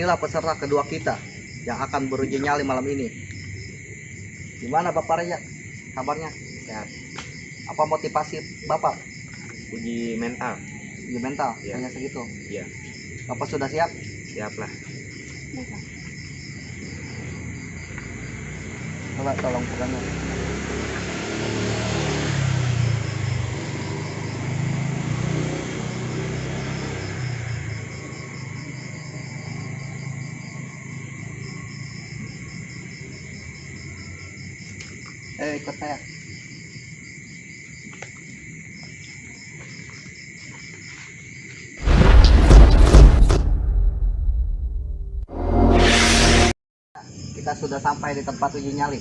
Inilah peserta kedua kita yang akan beruji nyali malam ini. Gimana Bapak Reza? Kabarnya? Sehat. Apa motivasi Bapak? Uji mental. Uji mental, Iya. hanya segitu. Iya. Bapak sudah siap? Siap lah. Coba tolong pegangnya. Ikut saya. Kita sudah sampai di tempat uji nyali.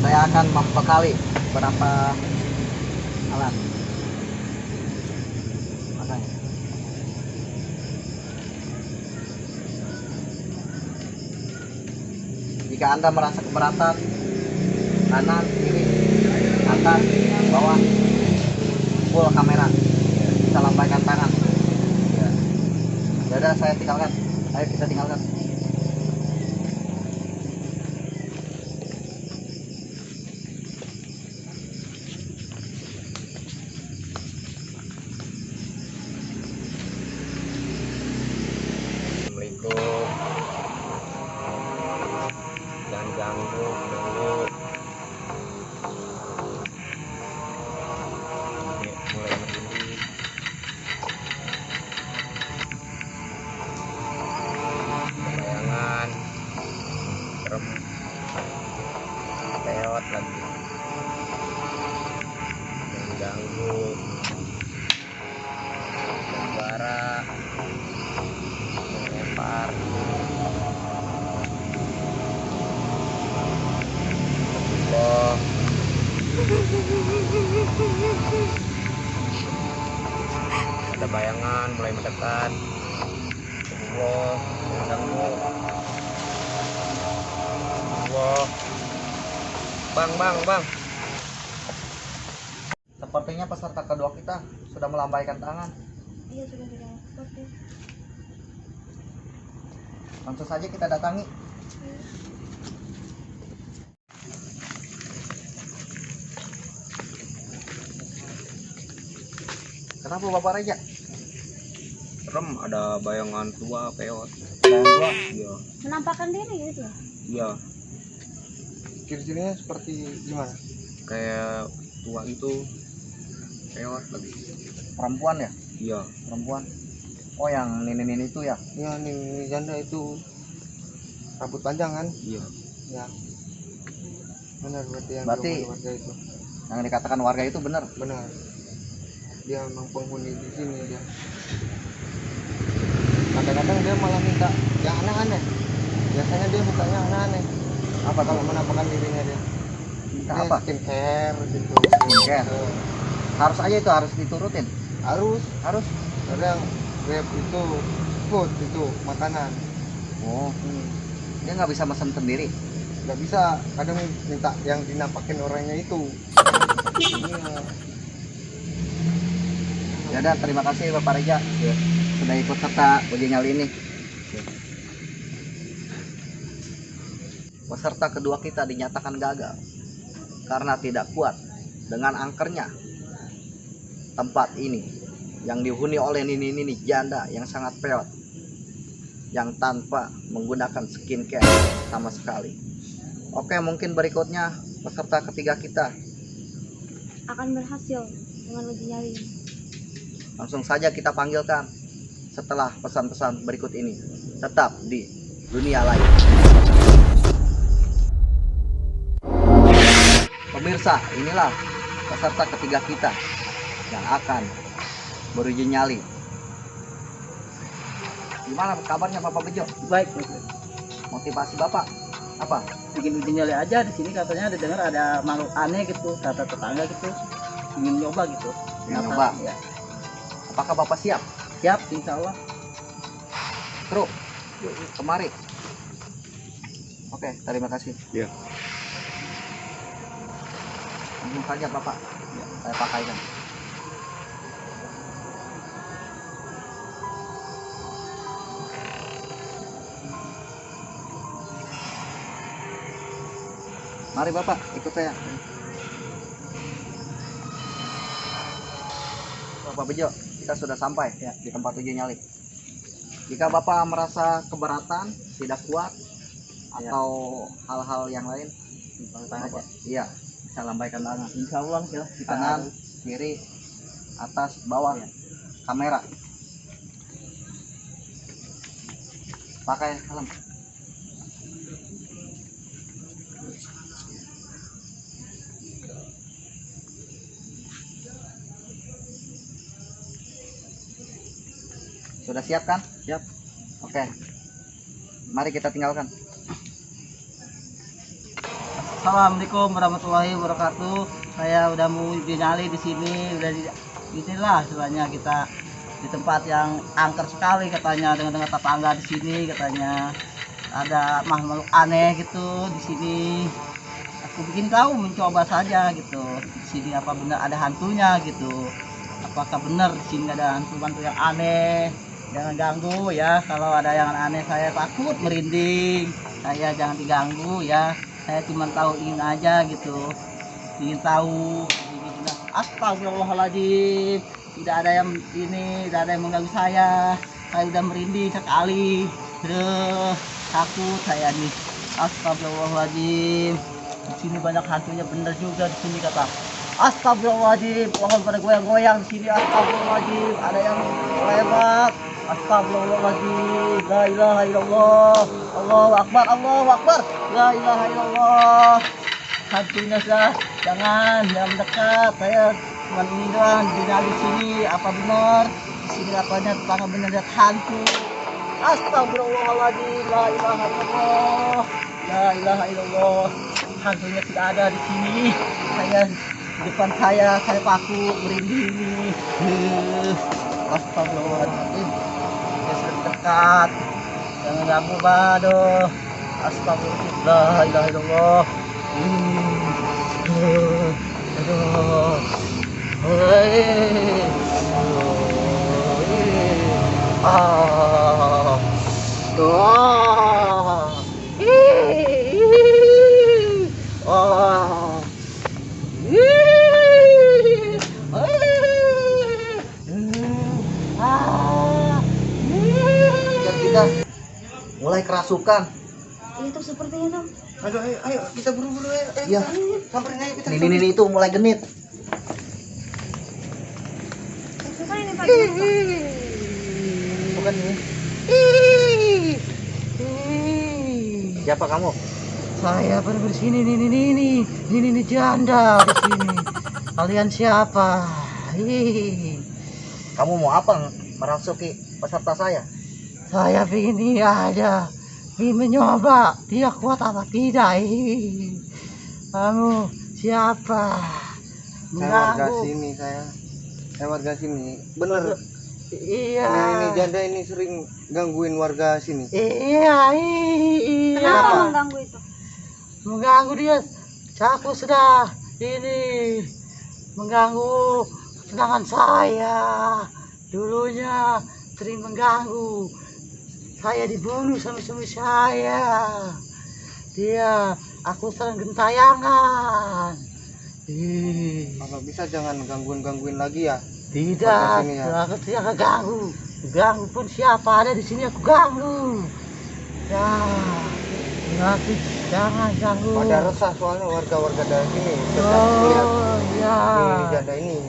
Saya akan membekali beberapa alat. Makanya. Jika Anda merasa keberatan, kanan, kiri, atas, bawah, full kamera, bisa lambaikan tangan. Ya udah, saya tinggalkan. Ayo kita tinggalkan. Assalamualaikum. Jangan ganggu dulu. Ini mulai merinding. Bayangan, serem, peot lagi. Jangan ganggu. Suara. Lempar. Allah. Ada bayangan mulai mendekat. Allah, ganggu. Allah. Bang. Sepertinya peserta kedua kita sudah melambaikan tangan. Iya, sudah oke. Langsung saja kita datangi. Kenapa Bapak Reza? Serem, ada bayangan tua peot. Bayangan tua. Iya. Menampakkan diri gitu ya? Iya, Ciri-cirinya seperti gimana? kayak tua itu peot lagi. Perempuan ya? Iya. Perempuan. Oh, yang nini itu ya? Ya, nih janda itu rambut panjang kan? Iya. Ya. Benar berarti yang Berarti diomongin warga itu. yang dikatakan warga itu benar. Benar. Dia memang penghuni di sini dia. Kadang-kadang dia malah minta yang aneh-aneh. Biasanya dia mintanya aneh-aneh. Apa Kalau kalau menampakkan dirinya dia. minta Dia apa? skincare gitu. Skincare. Harus aja itu harus diturutin. Harus. Harus. Kadang Grab itu food itu makanan. Oh, dia nggak bisa pesan sendiri. Nggak bisa. Kadang minta yang dinampakin orangnya itu. Iya. Ya udah, terima kasih Bapak Reza sudah ikut serta uji nyali ini. Peserta kedua kita dinyatakan gagal karena tidak kuat dengan angkernya tempat ini yang dihuni oleh nini janda yang sangat peot, yang tanpa menggunakan skincare sama sekali. Oke, mungkin berikutnya peserta ketiga kita Akan berhasil dengan uji nyali ini. langsung saja kita panggilkan setelah pesan-pesan berikut ini. Tetap di Dunia Lain. Pemirsa, inilah peserta ketiga kita yang akan beruji nyali. Gimana kabarnya Bapak Bejo? Baik, Motivasi Bapak apa? bikin uji nyali aja di sini, katanya ada dengar ada makhluk aneh gitu, kata tetangga gitu, ingin nyoba gitu. Ingin nyoba? Ya. Apakah Bapak siap? Siap, insya Allah. Truk, kemari. Oke, terima kasih. Iya. Langsung saja Bapak, saya pakaikan. Mari Bapak, ikut saya. Bapak Bejo, kita sudah sampai ya di tempat uji nyali. Jika Bapak merasa keberatan, tidak kuat, atau hal-hal yang lain, Bapak, iya, bisa lambaikan tangan. Insya Allah ya kita Kanan, kiri, atas, bawah, kamera. Pakai helm. Sudah siap kan? Siap. Oke. Mari kita tinggalkan. Assalamualaikum warahmatullahi wabarakatuh. Saya udah mau uji nyali di sini, udah inilah istilahnya kita di tempat yang angker sekali katanya, dengan tetangga di sini katanya ada makhluk aneh gitu di sini. Aku bikin tahu mencoba saja gitu. Di sini apa benar ada hantunya gitu? Apakah benar di sini ada hantu-hantu yang aneh? Jangan ganggu ya, kalau ada yang aneh saya takut merinding. Saya jangan diganggu ya. Saya cuma tahu ingin aja gitu, ingin tahu ini benar. Astagfirullahaladzim, tidak ada yang ini, tidak ada yang mengganggu saya udah merinding sekali. Aduh, takut saya nih. Astagfirullahaladzim, di sini banyak hantunya, bener juga di sini kata. Astagfirullahaladzim, pohon pada goyang-goyang di sini. Astagfirullahaladzim, ada yang lewat. Astagfirullahaladzim, la ilaha illallah, Allahu akbar, Allahu akbar, la ilaha illallah. Hantunya sah, jangan mendekat. Saya cuma ini doang di sini. Apa benar di sini apanya tetangga benar lihat hantu? Astagfirullahaladzim, la ilaha illallah, la ilaha illallah. Hantunya tidak ada di sini. Saya di depan saya takut merinding. Astagfirullahaladzim, dia sudah dekat, jangan ganggu baduh. Astagfirullahaladzim, la ilaha illallah. Aduh, Kita mulai kerasukan. Itu sepertinya tuh. Aduh, ayo kita buru-buru ya. Iya. Samperin aja kita. Ini itu mulai genit. Itu kan ini Pak. Bukan ini. Siapa kamu? saya baru di sini ini janda di sini. Kalian siapa? Kamu mau apa merasuki peserta saya? Saya begini aja, ingin mencoba dia kuat apa tidak. Kamu siapa? Saya warga sini, saya warga sini. Bener. Iya. Ini janda ini sering gangguin warga sini. Iya. Kenapa mengganggu itu? Mengganggu dia. Aku sudah ini mengganggu kesenangan saya. Dulunya sering mengganggu. Saya dibunuh sama suami saya. Aku sering gentayangan. Kalau bisa jangan gangguin lagi ya. Tidak, Sini ya. aku tidak ganggu. Ganggu pun siapa ada di sini aku ganggu. Ya, tapi jangan ganggu. Pada resah soalnya warga-warga dari sini. Lihat Ya. ini janda ini.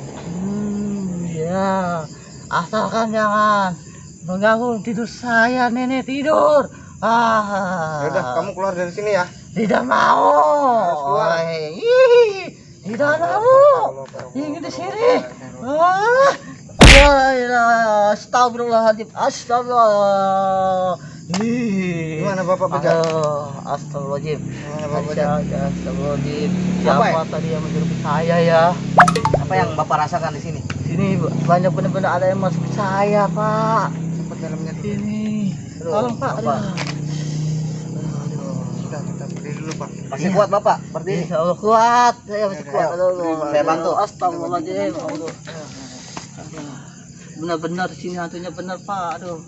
Ya. Asalkan jangan mengganggu tidur saya, nenek tidur. Ya udah, kamu keluar dari sini ya. Tidak mau. Harus keluar. Tidak mau. Ingin di sini. Astagfirullahaladzim. Astagfirullah. Gimana Bapak Bejo? Astagfirullahaladzim. Gimana Bapak Bejo? Astagfirullahaladzim. Apa Siapa tadi yang menyuruh saya ya? Apa yang Bapak rasakan di sini? Sini banyak benar-benar ada yang masuk saya, Pak. Cepat dalamnya. Ini. Aduh, Tolong, Pak. Bapak. Sudah, kita berdiri dulu Pak. Masih kuat Bapak? Berdiri. Insya Allah kuat. Saya masih kuat. Ayo, saya bantu. Astagfirullahaladzim. Aduh. Benar-benar di sini hantunya benar, Pak. Aduh.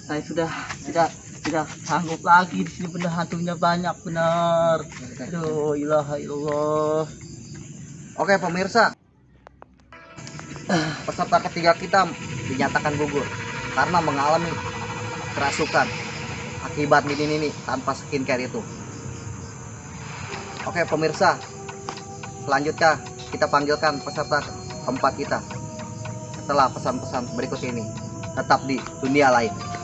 Saya sudah tidak sanggup lagi di sini, benar hantunya banyak benar. Aduh, ilaha illallah. Oke pemirsa, peserta ketiga kita dinyatakan gugur karena mengalami kerasukan akibat nini tanpa skincare itu. Oke pemirsa, selanjutnya kita panggilkan peserta keempat kita setelah pesan-pesan berikut ini. Tetap di dunia lain.